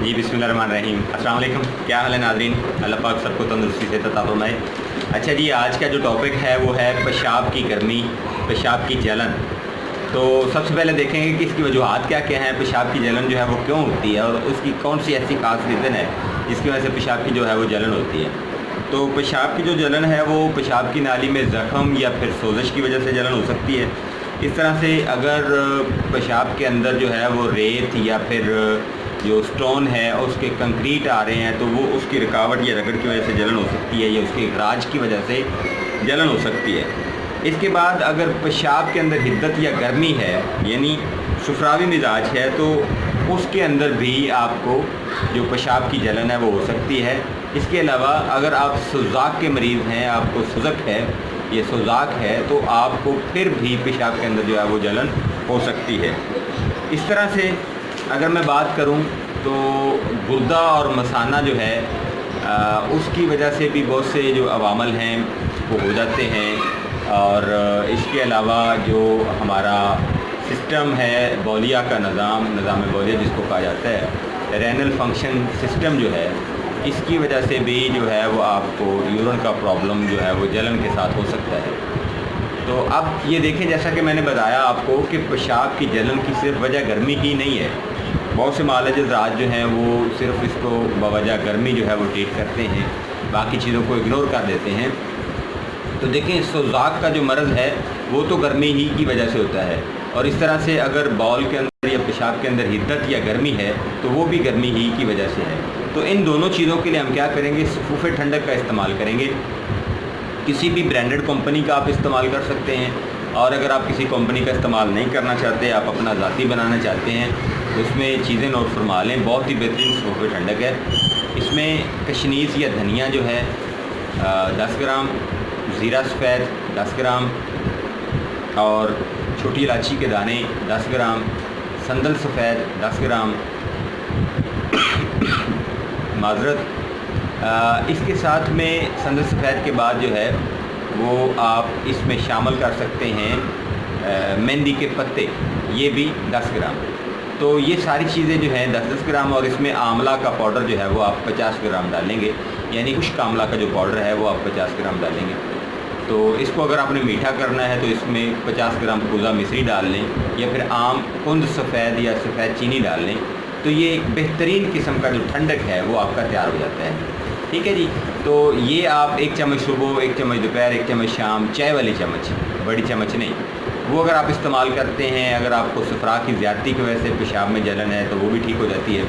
जी बिस्मिल्लाहिर्रहमानिर्रहीम। अस्सलाम वालेकुम। क्या हाल है नाज़रीन? अल्लाह पाक सबको तंदुरुस्ती से अता फरमाए। अच्छा जी, आज का जो टॉपिक है वो है पेशाब की गर्मी, पेशाब की जलन। तो सबसे पहले देखेंगे कि इसकी वजूहात क्या क्या हैं, पेशाब की जलन जो है वो क्यों होती है और उसकी कौन सी ऐसी खास रीज़न है जिसकी वजह से पेशाब की जो है वो जलन होती है। तो पेशाब की जो जलन है वो पेशाब की नाली में ज़ख़म या फिर सोजिश की वजह से जलन हो सकती है। इस तरह से अगर पेशाब के अंदर जो है वो रेत या फिर जो स्टोन है उसके कंक्रीट आ रहे हैं तो वो उसकी रुकावट या रगड़ की वजह से जलन हो सकती है, या उसके इखराज की वजह से जलन हो सकती है। इसके बाद अगर पेशाब के अंदर हिद्दत या गर्मी है, यानी सुफरावी मिजाज है, तो उसके अंदर भी आपको जो पेशाब की जलन है वो हो सकती है। इसके अलावा अगर आप सुजाक के मरीज़ हैं, आपको सुजक है, ये सुजाक है, तो आपको फिर भी पेशाब के अंदर जो है वो जलन हो सकती है। इस तरह से अगर मैं बात करूं तो गुर्दा और मसाना जो है उसकी वजह से भी बहुत से जो अवामल हैं वो हो जाते हैं। और इसके अलावा जो हमारा सिस्टम है बौलिया का निज़ाम बौलिया जिसको कहा जाता है, रेनल फंक्शन सिस्टम जो है, इसकी वजह से भी जो है वो आपको यूरिन का प्रॉब्लम जो है वो जलन के साथ हो सकता है। तो अब ये देखें, जैसा कि मैंने बताया आपको कि पेशाब की जलन की सिर्फ वजह गर्मी ही नहीं है। बहुत से मालज राज जो हैं वो सिर्फ इसको बवजह गर्मी जो है वो ट्रीट करते हैं, बाकी चीज़ों को इग्नोर कर देते हैं। तो देखें, सोजाक का जो मर्ज़ है वो तो गर्मी ही की वजह से होता है, और इस तरह से अगर बॉल के अंदर या पेशाब के अंदर हिद्दत या गर्मी है तो वो भी गर्मी ही की वजह से है। तो इन दोनों चीज़ों के लिए हम क्या करेंगे, सफूफ़े ठंडक का इस्तेमाल करेंगे। किसी भी ब्रांडेड कंपनी का आप इस्तेमाल कर सकते हैं, और अगर आप किसी कंपनी का इस्तेमाल नहीं करना चाहते, आप अपना ज़ाती बनाना चाहते हैं, तो इसमें चीज़ें नोट फरमा लें। बहुत ही बेहतरीन सफूफ़े ठंडक है। इसमें कशनीज़ या धनिया जो है 10 ग्राम, ज़ीरा सफ़ेद 10 ग्राम, और छोटी इलायची के दाने 10 ग्राम, संदल सफ़ेद 10 ग्राम, माजरत। इसके साथ में संदल सफ़ेद के बाद जो है वो आप इसमें शामिल कर सकते हैं मेहंदी के पत्ते, ये भी 10 ग्राम। तो ये सारी चीज़ें जो हैं 10-10 ग्राम, और इसमें आंवला का पाउडर जो है वो आप 50 ग्राम डालेंगे, यानी खुश्क आंवला का जो पाउडर है वो आप 50 ग्राम डालेंगे। तो इसको अगर आपने मीठा करना है तो इसमें 50 ग्राम कुज़ा मिश्री डाल लें, या फिर आम कुंद सफ़ेद या सफ़ेद चीनी डाल लें। तो ये एक बेहतरीन किस्म का जो ठंडक है वो आपका तैयार हो जाता है। ठीक है जी। तो ये आप 1 चम्मच सुबह, 1 चम्मच दोपहर, 1 चम्मच शाम, चाय वाली चम्मच, बड़ी चम्मच नहीं, वो अगर आप इस्तेमाल करते हैं, अगर आपको सफरा की ज़्यादती की वजह से पेशाब में जलन है तो वो भी ठीक हो जाती है।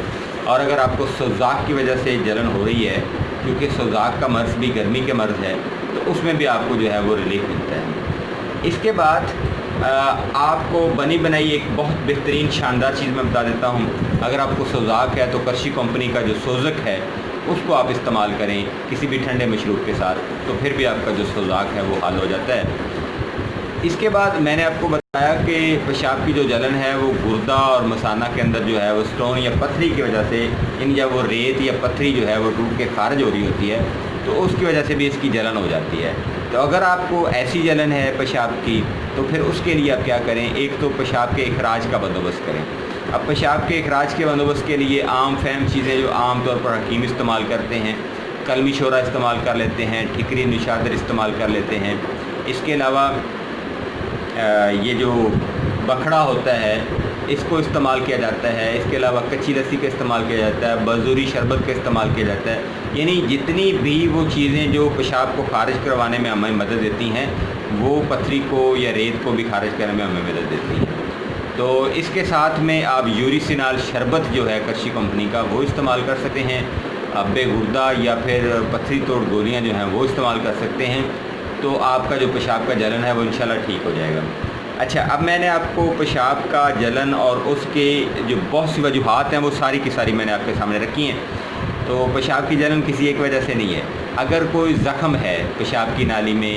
और अगर आपको सोजाक की वजह से जलन हो रही है, क्योंकि सोजाक का मर्ज़ भी गर्मी के मर्ज़ है, तो उसमें भी आपको जो है वो रिलीफ मिलता है। इसके बाद आपको बनी बनाई एक बहुत बेहतरीन शानदार चीज़ मैं बता देता हूँ। अगर आपको सोजाक है तो करशी कंपनी का जो सोजक है उसको आप इस्तेमाल करें किसी भी ठंडे मशरूब के साथ, तो फिर भी आपका जो सोजाक है वो हल हो जाता है। इसके बाद मैंने आपको बताया कि पेशाब की जो जलन है वो गुर्दा और मसाना के अंदर जो है वो स्टोन या पत्थरी की वजह से, इन जब वो रेत या पत्थरी जो है वो टूट के खारिज हो रही होती है तो उसकी वजह से भी इसकी जलन हो जाती है। तो अगर आपको ऐसी जलन है पेशाब की, तो फिर उसके लिए आप क्या करें, एक तो पेशाब के इखराज का बंदोबस्त करें। अब पेशाब के इखराज के बंदोबस्त के लिए आम फहम चीज़ें जो आम तौर पर हकीम इस्तेमाल करते हैं, कलमी शोरा इस्तेमाल कर लेते हैं, ठिकरी निशादर इस्तेमाल कर लेते हैं। इसके अलावा ये जो बखड़ा होता है इसको इस्तेमाल किया जाता है। इसके अलावा कच्ची लस्सी का इस्तेमाल किया जाता है, बजूरी शरबत का इस्तेमाल किया जाता है। यानी जितनी भी वो चीज़ें जो पेशाब को खारिज करवाने में हमें मदद देती हैं, वो पथरी को या रेत को भी खारिज करने में हमें मदद देती हैं। तो इसके साथ में आप यूरिसिनाल शरबत जो है करशी कंपनी का वो इस्तेमाल कर सकते हैं। आप बेगुर्दा या फिर पथरी तोड़ गोलियाँ जो हैं वो इस्तेमाल कर सकते हैं। तो आपका जो पेशाब का जलन है वो इंशाल्लाह ठीक हो जाएगा। अच्छा, अब मैंने आपको पेशाब का जलन और उसके जो बहुत सी वजूहात हैं वो सारी की सारी मैंने आपके सामने रखी हैं। तो पेशाब की जलन किसी एक वजह से नहीं है। अगर कोई ज़ख़म है पेशाब की नाली में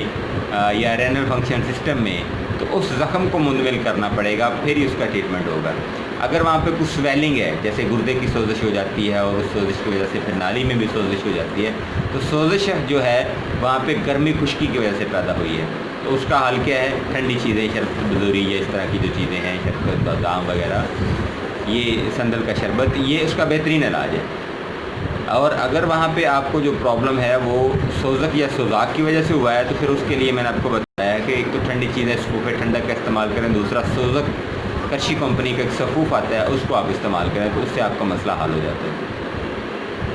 या रेनल फंक्शन सिस्टम में, तो उस ज़ख़म को मुंदमिल करना पड़ेगा, फिर ही उसका ट्रीटमेंट होगा। अगर वहाँ पे कुछ स्वेलिंग है, जैसे गुर्दे की सोजिश हो जाती है और उस सोजिश की वजह से फिर नाली में भी सोजिश हो जाती है, तो सोजिश जो है वहाँ पे गर्मी खुश्की की वजह से पैदा हुई है। तो उसका हल क्या है, ठंडी चीज़ें, शरबत बजूरी या इस तरह की जो चीज़ें हैं, शरबत बादाम वगैरह, یہ سندل کا شربت، یہ اس کا بہترین علاج ہے۔ اور اگر وہاں پہ آپ کو جو پرابلم ہے وہ سوزک یا سوزاک کی وجہ سے ہوا ہے، تو پھر اس کے لیے میں نے آپ کو بتایا کہ ایک تو ٹھنڈی چیزیں سفوف ٹھنڈک کا استعمال کریں، دوسرا سوزک کرشی کمپنی کا ایک سفوف آتا ہے اس کو آپ استعمال کریں، تو اس سے آپ کا مسئلہ حل ہو جاتا ہے۔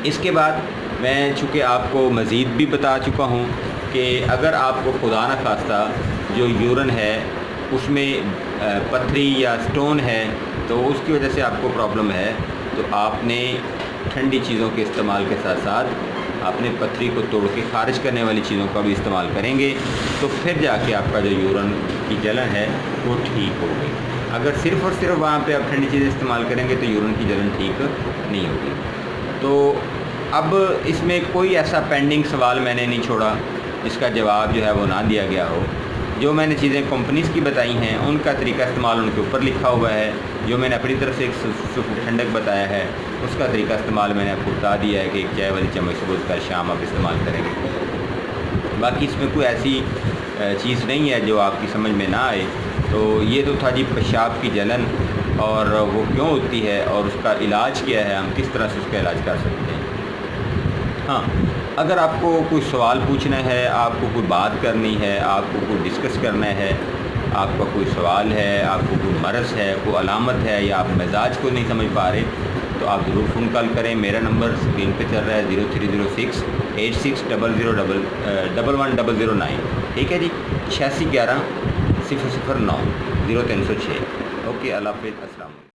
اس کے بعد میں چونکہ آپ کو مزید بھی بتا چکا ہوں کہ اگر آپ کو خدا نخواستہ جو یورن ہے اس میں پتھری یا سٹون ہے تو اس کی وجہ سے آپ کو پرابلم ہے، تو آپ نے ٹھنڈی چیزوں کے استعمال کے ساتھ ساتھ آپ نے پتھری کو توڑ کے خارج کرنے والی چیزوں کا بھی استعمال کریں گے، تو پھر جا کے آپ کا جو یورن کی جلن ہے وہ ٹھیک ہوگی۔ اگر صرف اور صرف وہاں پہ آپ ٹھنڈی چیزیں استعمال کریں گے تو یورن کی جلن ٹھیک نہیں ہوگی۔ تو اب اس میں کوئی ایسا پینڈنگ سوال میں نے نہیں چھوڑا جس کا جواب جو ہے وہ نہ دیا گیا ہو۔ جو میں نے چیزیں کمپنیز کی بتائی ہیں ان کا طریقہ استعمال ان کے اوپر لکھا ہوا ہے، جو میں نے اپنی طرف سے ایک ٹھنڈک بتایا ہے اس کا طریقہ استعمال میں نے آپ کو بتا دیا ہے کہ ایک چائے والی چمچ صبح کر شام آپ استعمال کریں گے۔ باقی اس میں کوئی ایسی چیز نہیں ہے جو آپ کی سمجھ میں نہ آئے۔ تو یہ تو تھا جی پیشاب کی جلن اور وہ کیوں ہوتی ہے اور اس کا علاج کیا ہے، ہم کس طرح سے اس کا علاج کر سکتے ہیں۔ ہاں، اگر آپ کو کوئی سوال پوچھنا ہے، آپ کو کوئی بات کرنی ہے، آپ کو کوئی ڈسکس کرنا ہے، آپ کا کوئی سوال ہے، آپ کو کوئی مرض ہے، کوئی علامت ہے، یا آپ مزاج کو نہیں سمجھ پا رہے، تو آپ ضرور فون کال کریں۔ میرا نمبر اسکرین پہ چل رہا ہے 0306 8600011009، ٹھیک ہے جی، 8611 009 0306۔ اوکے، اللہ حافظ، السلام علیکم۔